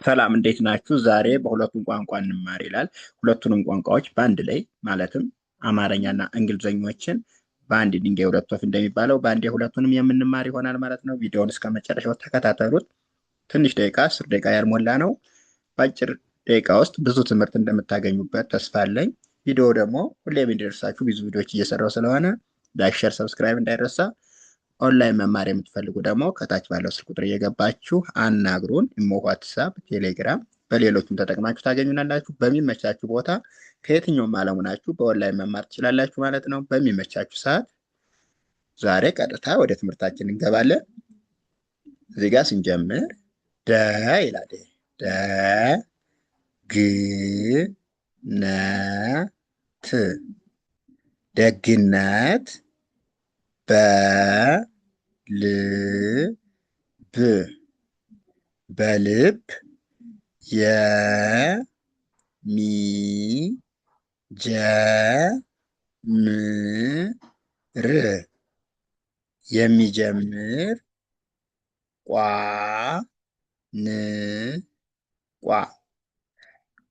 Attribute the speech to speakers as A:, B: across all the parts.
A: ሰላም እንዴት ናችሁ? ዛሬ በሁለቱም ቋንቋ እንማር ይላል። ሁለቱንም ቋንቋዎች በአንድ ላይ ማለትም አማርኛና እንግሊዘኞችን በአንድ ድንጋይ ሁለት ወፍ እንደሚባለው በአንድ የሁለቱንም የምንማር ይሆናል ማለት ነው። ቪዲዮውን እስከ መጨረሻው ተከታተሉት። ትንሽ ደቂቃ 10 ደቂቃ ያልሞላ ነው። በአጭር ደቂቃ ውስጥ ብዙ ትምህርት እንደምታገኙበት ተስፋ አለኝ። ቪዲዮ ደግሞ ሁሌም እንዲደርሳችሁ ብዙ ቪዲዮዎች እየሰራው ስለሆነ ላይክ፣ ሼር፣ ሰብስክራይብ እንዳይረሳ። ኦንላይን መማር የምትፈልጉ ደግሞ ከታች ባለው ስልክ ቁጥር እየገባችሁ አናግሩን። ኢሞ፣ ዋትሳፕ፣ ቴሌግራም በሌሎችም ተጠቅማችሁ ታገኙናላችሁ። በሚመቻችሁ ቦታ ከየትኛውም ዓለሙ ናችሁ በኦንላይን መማር ትችላላችሁ ማለት ነው። በሚመቻችሁ ሰዓት። ዛሬ ቀጥታ ወደ ትምህርታችን እንገባለን። እዚህ ጋር ስንጀምር ደ ይላል። ደ ግ ነ ት ደግነት በልብ በልብ የሚጀምር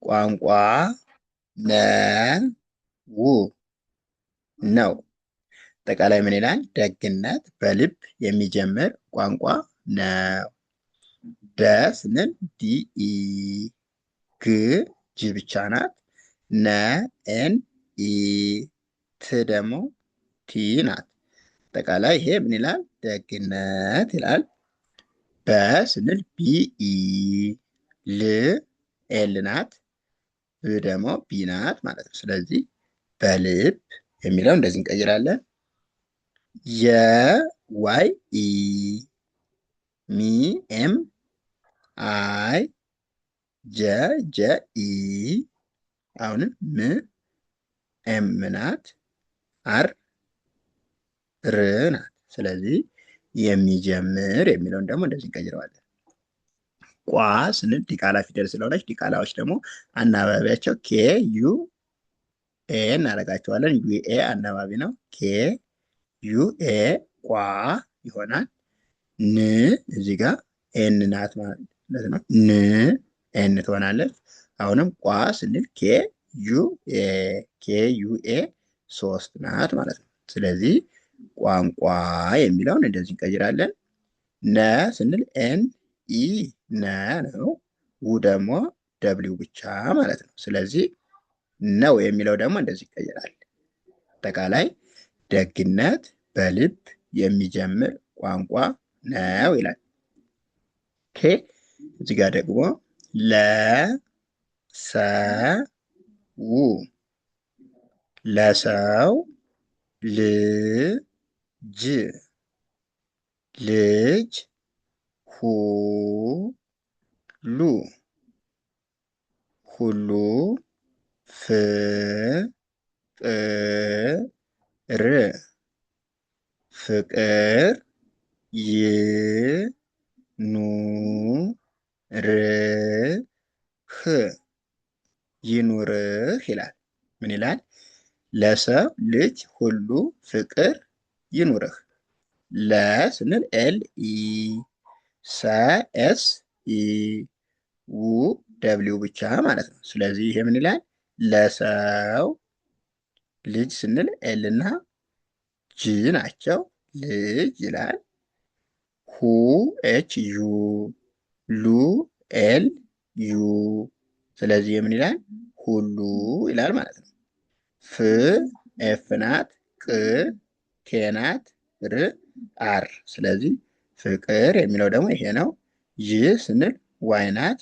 A: ቋንቋ ነው። አጠቃላይ ምን ይላል? ደግነት በልብ የሚጀምር ቋንቋ ነው። ደ ስንል ዲኢ፣ ግ ጅ ብቻ ናት፣ ነ ኤን ኢ፣ ት ደግሞ ቲ ናት። አጠቃላይ ይሄ ምን ይላል? ደግነት ይላል። በ ስንል ቢኢ፣ ል ኤል ናት፣ ብ ደግሞ ቢ ናት ማለት ነው። ስለዚህ በልብ የሚለው እንደዚህ እንቀይራለን። የዋይ ኢ፣ ሚ ኤም አይ፣ ጀ ጀ ኢ፣ አሁንም ም ኤም ናት፣ አር ር ናት። ስለዚህ የሚጀምር የሚለውን ደግሞ እንደዚህ እንቀይረዋለን። ቋ ስንል ዲቃላ ፊደል ስለሆነች ዲቃላዎች ደግሞ አናባቢያቸው ኬ ዩ ኤ እናደርጋቸዋለን። ዩ ኤ አናባቢ ነው። ኬ ዩ ኤ ቋ ይሆናል። ን እዚህ ጋር ኤን ናት ማለት ነው። ን ኤን ትሆናለች። አሁንም ቋ ስንል ኬ ዩ ኤ፣ ኬ ዩ ኤ 3 ናት ማለት ነው። ስለዚህ ቋንቋ የሚለውን እንደዚህ እንቀይራለን። ነ ስንል ኤን ኢ ነ ነው። ው ደግሞ ደብሊው ብቻ ማለት ነው። ስለዚህ ነው የሚለው ደግሞ እንደዚህ ይቀየራል። አጠቃላይ ደግነት በልብ የሚጀምር ቋንቋ ነው ይላል። ኦኬ እዚህ ጋር ደግሞ ለሰው፣ ለሰው ልጅ፣ ልጅ ሁሉ፣ ሁሉ ፍቅር፣ ፍቅር ይኑርህ ይላል። ምን ይላል? ለሰው ልጅ ሁሉ ፍቅር ይኑርህ። ለ ስንል ኤል ኢ፣ ሰ ኤስ ኢ፣ ው ደብሊው ብቻ ማለት ነው። ስለዚህ ይሄ ምን ይላል? ለሰው ልጅ ስንል ኤል እና ጅ ናቸው። ልጅ ይላል። ሁ ኤች ዩ፣ ሉ ኤል ዩ። ስለዚህ የምን ይላል? ሁሉ ይላል ማለት ነው። ፍ ኤፍ ናት፣ ቅ ኬ ናት፣ ር አር። ስለዚህ ፍቅር የሚለው ደግሞ ይሄ ነው። ይ ስንል ዋይ ናት፣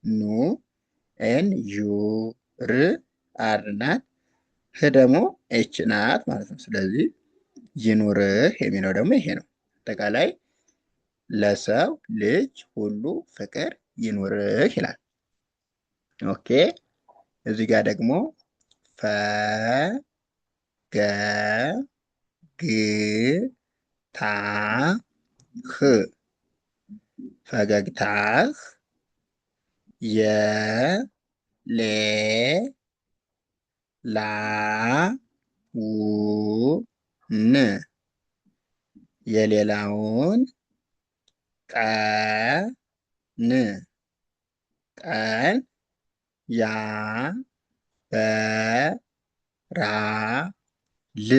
A: ኑ ኤን ዩ፣ ር አር ናት፣ ህ ደግሞ ኤች ናት ማለት ነው። ስለዚህ ይኑርህ የሚለው ደግሞ ይሄ ነው። አጠቃላይ ለሰው ልጅ ሁሉ ፍቅር ይኑርህ ይላል። ኦኬ እዚህ ጋር ደግሞ ፈ ገ ግ ታ ህ፣ ፈገግታህ የሌላውን፣ የሌላውን ቀን፣ ቀን ያ በ ል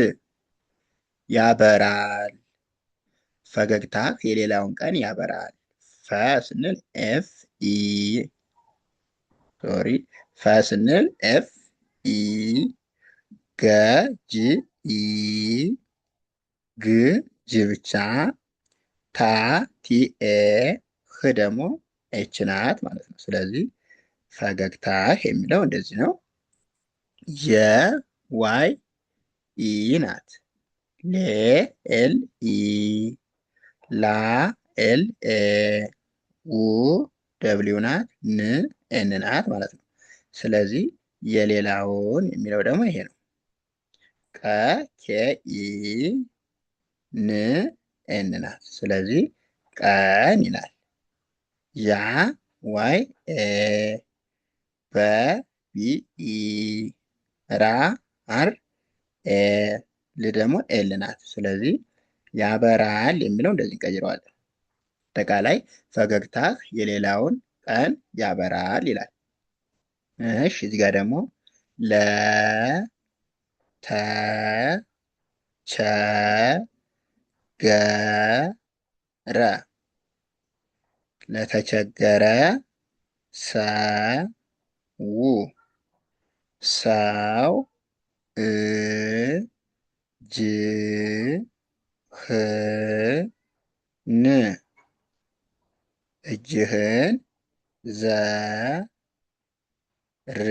A: ያበራል። ፈገግታህ የሌላውን ቀን ያበራል። ፈ ስንል ኤፍ ኢ ሶሪ ፈ ስንል ኤፍ ኢ ገ ጅ ኢ ግ ጅ ብቻ ታ ቲ ኤ ህ ደግሞ ኤች ናት ማለት ነው። ስለዚህ ፈገግታህ የሚለው እንደዚህ ነው። የ ዋይ ኢ ናት። ሌ ኤል ኢ ላ ኤል ኤ ው ደብሊው ናት። ን ኤን ናት ማለት ነው። ስለዚህ የሌላውን የሚለው ደግሞ ይሄ ነው። ቀ ኬ ኢ ን ኤን ናት። ስለዚህ ቀን ይላል። ያ ዋይ ኤ በ ቢ ኢ ራ አር ኤ ል ደግሞ ኤል ናት። ስለዚህ ያበራል የሚለው እንደዚህ እንቀይረዋለን። አጠቃላይ ፈገግታህ የሌላውን ቀን ያበራል ይላል። እሺ እዚህ ጋር ደግሞ ለ ተ ቸ ገ ረ ለተቸገረ ሰው ሰው እ ጅ ህ ን እጅህን ዘ ር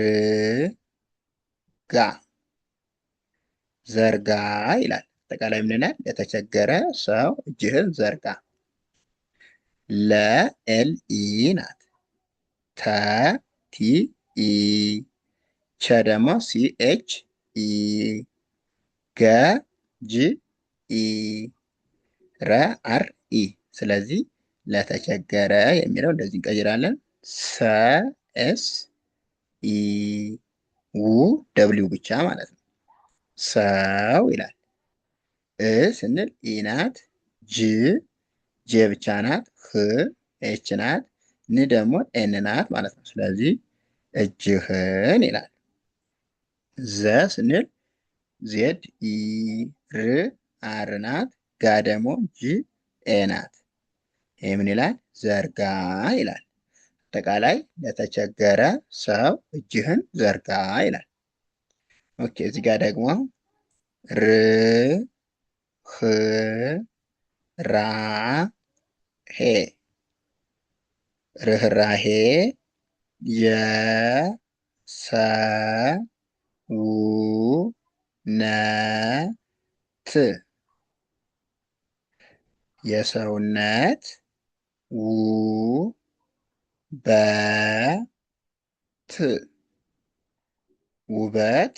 A: ጋ ዘርጋ ይላል። አጠቃላይ ምን ይላል? ለተቸገረ ሰው እጅህን ዘርጋ። ለ ኤል ኢ ናት። ተ ቲ ኢ ቸ ደግሞ ሲ ኤች ኢ ገ ጅ ኢ ረ አር ኢ። ስለዚህ ለተቸገረ የሚለው እንደዚህ እንቀይራለን። ሰ ኤስ ኢ ው ደብሊው ብቻ ማለት ነው። ሰው ይላል። እ ስንል ኢ ናት። ጅ ጄ ብቻ ናት። ህ ኤች ናት። ን ደግሞ ኤን ናት ማለት ነው። ስለዚህ እጅህን ይላል። ዘ ስንል ዜድ ኢ ር አር ናት። ጋ ደግሞ ጂ ኤ ናት። ይህ ምን ይላል? ዘርጋ ይላል። አጠቃላይ ለተቸገረ ሰው እጅህን ዘርጋ ይላል። ኦኬ እዚህ ጋር ደግሞ ር ህ ራ ሄ ርህራሄ የሰውነት የሰውነት ውበት ውበት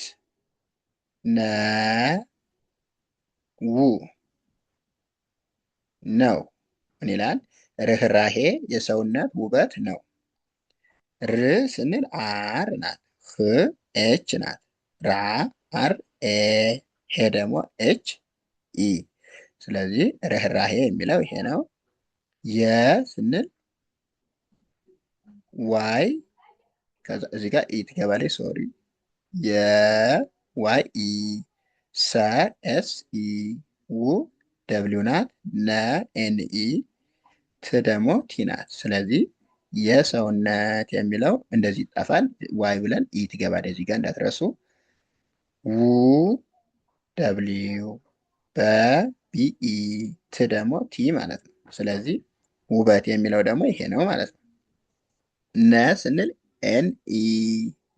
A: ነው። ምን ይላል? ርህራሄ የሰውነት ውበት ነው። ር ስንል አር ናት። ህ ኤች ናት። ራ አር ኤ ሄ ደግሞ ኤች ኢ። ስለዚህ ርህራሄ የሚለው ይሄ ነው። የ ስንል ዋይ ከዛ እዚህ ጋር ኢ ትገባለች። ሶሪ የ ዋይ ኢ ሰ ኤስ ኢ ው ደብሊው ናት። ነ ኤን ኢ ት ደግሞ ቲ ናት። ስለዚህ የሰውነት የሚለው እንደዚህ ይጠፋል። ዋይ ብለን ኢ ትገባለች እዚህ ጋር እንዳትረሱ። ው ደብሊው በቢኢ ት ደግሞ ቲ ማለት ነው። ስለዚህ ውበት የሚለው ደግሞ ይሄ ነው ማለት ነው። ነ ስንል ኤን ኢ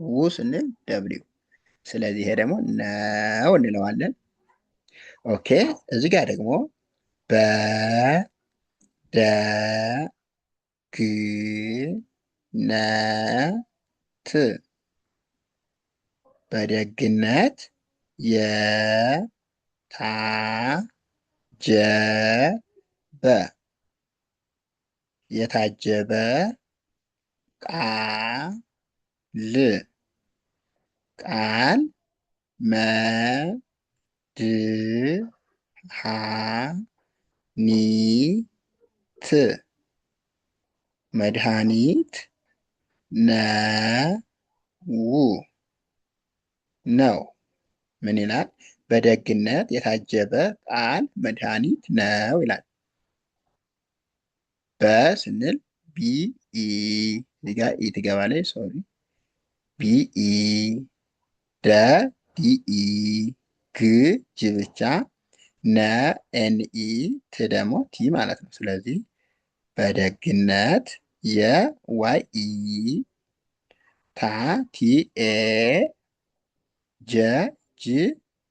A: ው ስንል ደብሊው። ስለዚህ ይሄ ደግሞ ነው እንለዋለን። ኦኬ እዚህ ጋር ደግሞ በ ደ ግ ነ ት በደግነት የታጀበ የታጀበ ቃል ቃል መድኃኒት መድኃኒት ነው ነው ምን ይላል? በደግነት የታጀበ ቃል መድኃኒት ነው ይላል። በስንል ቢኢ እዚጋ ኢ ትገባለች። ሶሪ ቢኢ ደ ዲኢ ግ ጅ ብቻ ነ ኤንኢ ት ደግሞ ቲ ማለት ነው። ስለዚህ በደግነት የዋይ ኢ ታ ቲ ኤ ጀ ጅ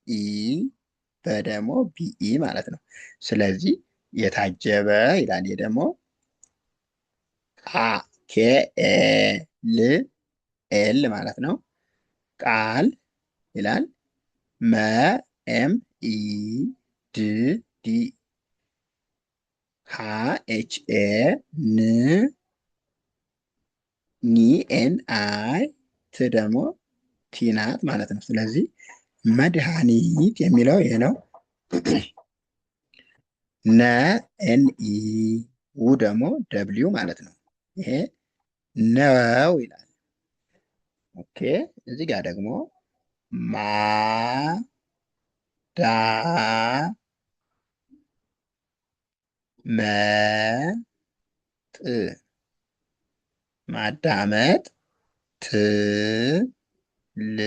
A: ኢ በደግሞ ቢኢ ማለት ነው። ስለዚህ የታጀበ ይላል። ይህ ደግሞ አ ኬ ኤ ል ኤል ማለት ነው። ቃል ይላል። መ ኤም ኢ ድ ዲ ሀ ኤች ኤ ን ኒ ኤን አይ ት ደግሞ ቲ ናት ማለት ነው። ስለዚህ መድኃኒት የሚለው ይሄ ነው። ነ ኤን ኢ ው ደግሞ ደብሊው ማለት ነው። ይሄ ነው ይላል። ኦኬ እዚህ ጋር ደግሞ ማ ዳ መ ጥ ማዳመጥ ት ል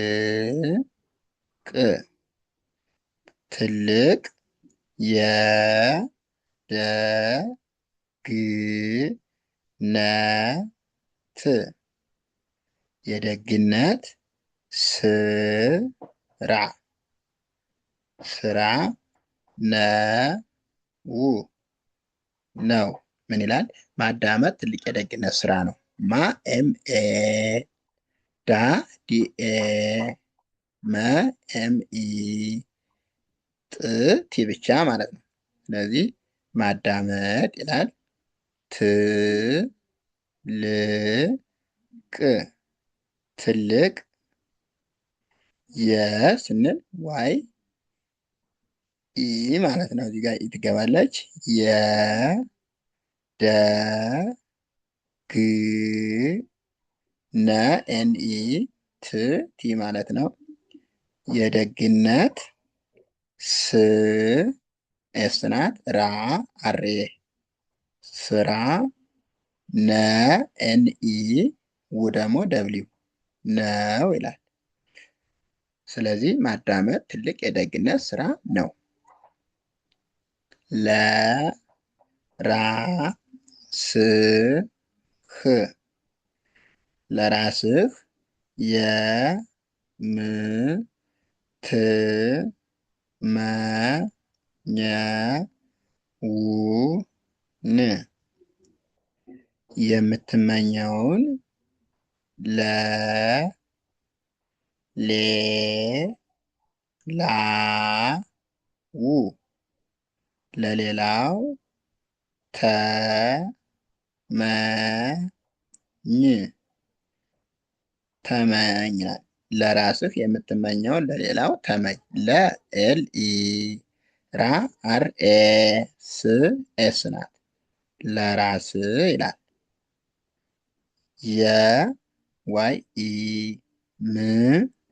A: ቅ ትልቅ የ ደ ግ ነ ት የደግነት ስራ ስራ ነው ምን ይላል? ማዳመጥ ትልቅ የደግነት ስራ ነው። ማ ኤም ኤ ዳ ዲ ኤ መ ኤም ኢ ጥ ቲ ብቻ ማለት ነው። ስለዚህ ማዳመጥ ይላል። ት ል ቅ ትልቅ የ ስንል ዋይ ኢ ማለት ነው። እዚህ ጋር ኢ ትገባለች። የ ደ ግ ነ ኤን ኢ ት ቲ ማለት ነው። የደግነት ስ ኤስ ናት። ራ አሬ ስራ ነ ኤን ኢ ው ደግሞ ደብሊው ነው ይላል። ስለዚህ ማዳመጥ ትልቅ የደግነት ስራ ነው። ለ ራ ስ ህ ለራስህ የ ም ት መ ኘ ው ን የምትመኘውን ለ ሌ ላ ው ለሌላው ተ መ ኝ ተመኝ ይላል። ለራስህ የምትመኘውን ለሌላው ተመኝ። ለ ኤል ኢ ራ አር ኤ ስ ኤስ ናት። ለራስህ ይላል። የ ዋይ ኢ ም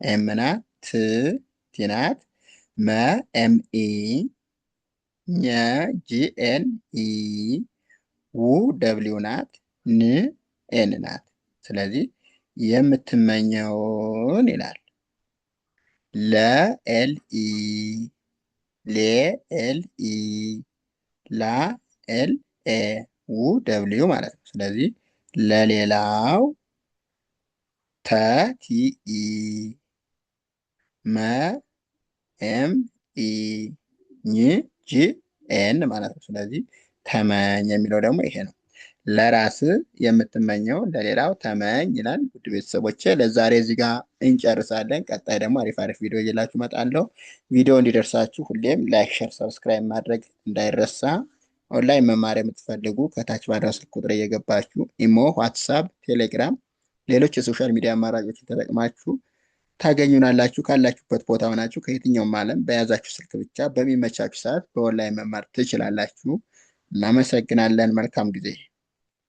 A: ኤም ናት። ት ቲ ናት። መ ኤም ኢ ኘ ጂ ኤን ኢ ው ደብሊው ናት። ን ኤን ናት። ስለዚህ የምትመኘውን ይላል። ለ ኤል ኢ ሌ ኤል ኢ ላ ኤል ኤ ው ደብሊው ማለት ነው። ስለዚህ ለሌላው ተ ቲ ኢ መ ኤም ኢ ኝ ጂ ኤን ማለት ነው። ስለዚህ ተመኝ የሚለው ደግሞ ይሄ ነው። ለራስህ የምትመኘው ለሌላው ተመኝ ይላል። ውድ ቤተሰቦቼ ለዛሬ እዚህ ጋር እንጨርሳለን። ቀጣይ ደግሞ አሪፍ አሪፍ ቪዲዮ እየላችሁ እመጣለሁ። ቪዲዮ እንዲደርሳችሁ ሁሌም ላይክ፣ ሸር፣ ሰብስክራይብ ማድረግ እንዳይረሳ። ኦንላይን መማር የምትፈልጉ ከታች ባለው ስልክ ቁጥር እየገባችሁ ኢሞ፣ ዋትሳፕ፣ ቴሌግራም፣ ሌሎች የሶሻል ሚዲያ አማራጮችን ተጠቅማችሁ ታገኙናላችሁ። ካላችሁበት ቦታ ሆናችሁ ከየትኛውም ዓለም በያዛችሁ ስልክ ብቻ በሚመቻችሁ ሰዓት በኦንላይን መማር ትችላላችሁ። እናመሰግናለን። መልካም ጊዜ